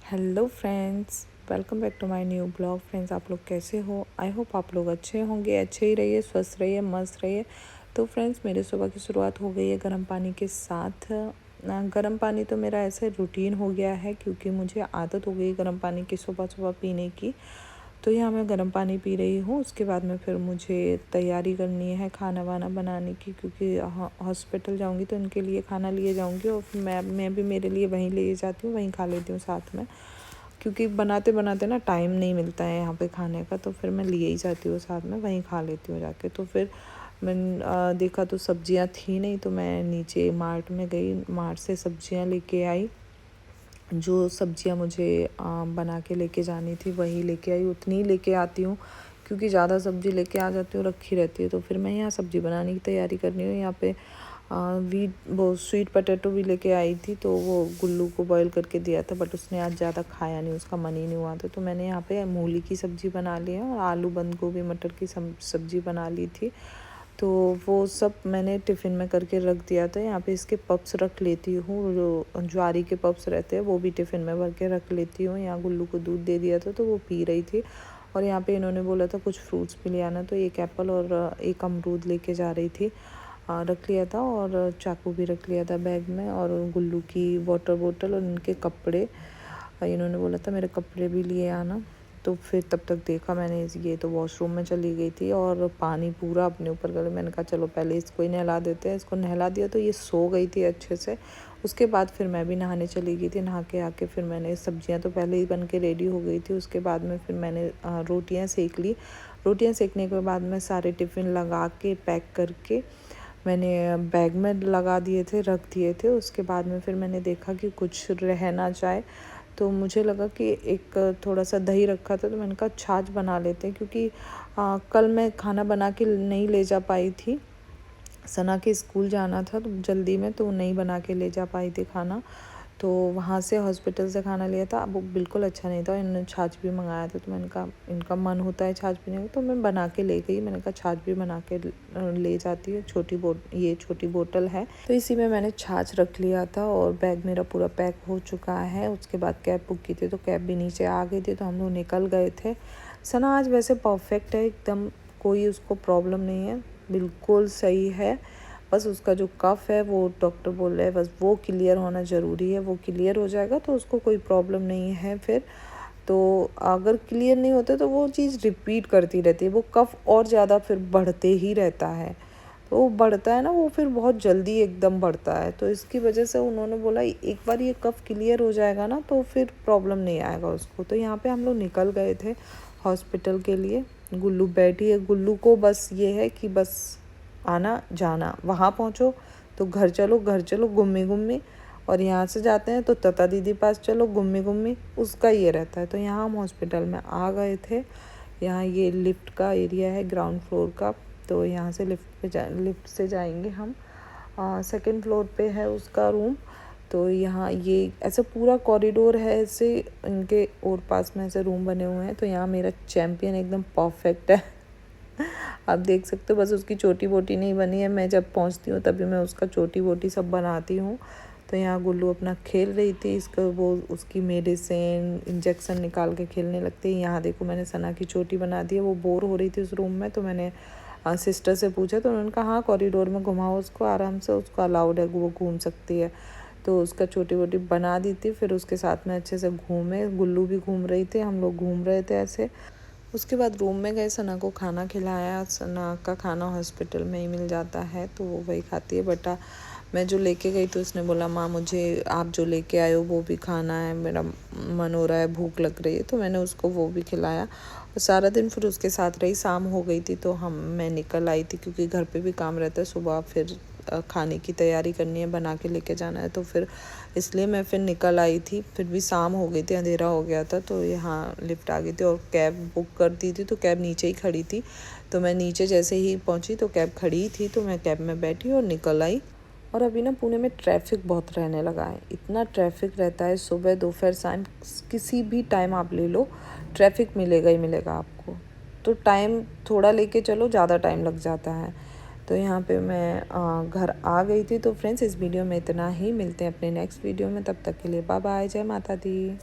Hello friends, welcome back to my new blog. Friends, आप लोग कैसे हो? आई होप आप लोग अच्छे होंगे, अच्छे ही रहिए, स्वस्थ रहिए, मस्त रहिए। तो फ्रेंड्स, मेरे सुबह की शुरुआत हो गई है गर्म पानी के साथ। गर्म पानी तो मेरा ऐसे रूटीन हो गया है क्योंकि मुझे आदत हो गई गर्म पानी की सुबह सुबह पीने की। तो यहाँ मैं गर्म पानी पी रही हूँ। उसके बाद में फिर मुझे तैयारी करनी है खाना वाना बनाने की, क्योंकि हॉस्पिटल जाऊँगी तो इनके लिए खाना लिए जाऊँगी और फिर मैं भी मेरे लिए वहीं ले जाती हूँ, वहीं खा लेती हूँ साथ में, क्योंकि बनाते बनाते ना टाइम नहीं मिलता है यहाँ पे खाने का। तो फिर मैं लिए ही जाती हूँ साथ में, वहीं खा लेती हूँ जाके। तो फिर मैं देखा तो सब्जियाँ थी नहीं, तो मैं नीचे मार्ट में गई, मार्ट से सब्जियाँ लेके आई। जो सब्जियां मुझे बना के लेके जानी थी वही लेके आई, उतनी ही लेके आती हूँ, क्योंकि ज़्यादा सब्ज़ी लेके आ जाती हूँ रखी रहती है। तो फिर मैं यहाँ सब्ज़ी बनाने की तैयारी करनी हूँ। यहाँ पे वो स्वीट पोटैटो भी लेके आई थी, तो वो गुल्लू को बॉईल करके दिया था, बट उसने आज ज़्यादा खाया नहीं, उसका मन ही नहीं हुआ था। तो मैंने यहाँ पे मूली की सब्ज़ी बना ली है और आलू बंद गोभी मटर की सब्ज़ी बना ली थी। तो वो सब मैंने टिफ़िन में करके रख दिया था। यहाँ पे इसके पप्स रख लेती हूँ, जो ज्वारी के पप्स रहते हैं वो भी टिफ़िन में भर के रख लेती हूँ। यहाँ गुल्लू को दूध दे दिया था तो वो पी रही थी। और यहाँ पे इन्होंने बोला था कुछ फ्रूट्स भी ले आना, तो एक एप्पल और एक अमरूद लेके जा रही थी, रख लिया था। और चाकू भी रख लिया था बैग में, और गुल्लू की वाटर बोतल और इनके कपड़े, इन्होंने बोला था मेरे कपड़े भी लिए आना। तो फिर तब तक देखा मैंने, ये तो वॉशरूम में चली गई थी और पानी पूरा अपने ऊपर कर। मैंने कहा चलो पहले इसको ही नहला देते हैं। इसको नहला दिया तो ये सो गई थी अच्छे से। उसके बाद फिर मैं भी नहाने चली गई थी। नहा के आके फिर मैंने सब्जियां तो पहले ही बन के रेडी हो गई थी। उसके बाद में फिर मैंने रोटियां सेक ली। रोटियां सेकने के बाद में सारे टिफ़िन लगा के पैक करके मैंने बैग में लगा दिए थे, रख दिए थे। उसके बाद में फिर मैंने देखा कि कुछ रह ना जाए, तो मुझे लगा कि एक थोड़ा सा दही रखा था, तो मैंने कहा छाछ बना लेते हैं, क्योंकि कल मैं खाना बना के नहीं ले जा पाई थी। सना के स्कूल जाना था तो जल्दी में, तो नहीं बना के ले जा पाई थी खाना। तो वहाँ से हॉस्पिटल से खाना लिया था, अब वो बिल्कुल अच्छा नहीं था। इन्होंने छाछ भी मंगाया था, तो मैंने कहा इनका मन होता है छाछ पीने का, तो मैं बना के ले गई। मैंने कहा छाछ भी बना के ले जाती है, ये छोटी बोतल है। तो इसी में मैंने छाछ रख लिया था और बैग मेरा पूरा पैक हो चुका है। उसके बाद कैब बुक की थी, तो कैब भी नीचे आ गई थी, तो हम लोग निकल गए थे। सना आज वैसे परफेक्ट है एकदम, कोई उसको प्रॉब्लम नहीं है, बिल्कुल सही है। बस उसका जो कफ है वो डॉक्टर बोल रहे हैं बस वो क्लियर होना ज़रूरी है। वो क्लियर हो जाएगा तो उसको कोई प्रॉब्लम नहीं है फिर। तो अगर क्लियर नहीं होता तो वो चीज़ रिपीट करती रहती है, वो कफ और ज़्यादा फिर बढ़ते ही रहता है। तो वो बढ़ता है ना, वो फिर बहुत जल्दी एकदम बढ़ता है। तो इसकी वजह से उन्होंने बोला एक बार ये कफ क्लियर हो जाएगा ना तो फिर प्रॉब्लम नहीं आएगा उसको। तो यहाँ पे हम लोग निकल गए थे हॉस्पिटल के लिए। गुल्लू बैठी है, गुल्लू को बस ये है कि बस आना जाना, वहाँ पहुँचो तो घर चलो, घर चलो गुम्मी गुम्मी, और यहाँ से जाते हैं तो तता दीदी पास चलो गुम्मी गुम्मी, उसका ये रहता है। तो यहाँ हम हॉस्पिटल में आ गए थे। यहाँ ये लिफ्ट का एरिया है, ग्राउंड फ्लोर का। तो यहाँ से लिफ्ट से जाएंगे हम, सेकंड फ्लोर पे है उसका रूम। तो यहाँ ये ऐसे पूरा कॉरिडोर है, ऐसे इनके और पास में ऐसे रूम बने हुए हैं। तो यहाँ मेरा चैम्पियन एकदम परफेक्ट है। आप देख सकते हो, बस उसकी छोटी बोटी नहीं बनी है। मैं जब पहुंचती हूँ तभी मैं उसका छोटी बोटी सब बनाती हूँ। तो यहाँ गुल्लू अपना खेल रही थी, इसका वो उसकी मेडिसिन इंजेक्शन निकाल के खेलने लगती है। यहाँ देखो मैंने सना की छोटी बना दी है, वो बोर हो रही थी उस रूम में। तो मैंने सिस्टर से पूछा, तो उन्होंने कहा हाँ कॉरिडोर में घुमाओ उसको आराम से, उसको अलाउड है, वो घूम सकती है। तो उसका छोटी बोटी बना दी थी, फिर उसके साथ में अच्छे से घूमे। गुल्लू भी घूम रही थी, हम लोग घूम रहे थे ऐसे। उसके बाद रूम में गए, सना को खाना खिलाया। सना का खाना हॉस्पिटल में ही मिल जाता है तो वो वही खाती है। बटा मैं जो लेके गई तो उसने बोला माँ मुझे आप जो लेके आए हो वो भी खाना है, मेरा मन हो रहा है, भूख लग रही है। तो मैंने उसको वो भी खिलाया और सारा दिन फिर उसके साथ रही। शाम हो गई थी तो मैं निकल आई थी, क्योंकि घर पे भी काम रहता है, सुबह फिर खाने की तैयारी करनी है, बना के लेके जाना है। तो फिर इसलिए मैं फिर निकल आई थी। फिर भी शाम हो गई थी, अंधेरा हो गया था। तो यहाँ लिफ्ट आ गई थी और कैब बुक कर दी थी, तो कैब नीचे ही खड़ी थी। तो मैं नीचे जैसे ही पहुँची तो कैब खड़ी थी, तो मैं कैब में बैठी और निकल आई। और अभी ना पुणे में ट्रैफिक बहुत रहने लगा है, इतना ट्रैफिक रहता है, सुबह दोपहर शाम किसी भी टाइम आप ले लो ट्रैफिक मिलेगा ही मिलेगा आपको। तो टाइम थोड़ा लेके चलो, ज़्यादा टाइम लग जाता है। तो यहाँ पे मैं घर आ गई थी। तो फ्रेंड्स इस वीडियो में इतना ही, मिलते हैं अपने नेक्स्ट वीडियो में, तब तक के लिए बाय बाय, जय माता दी।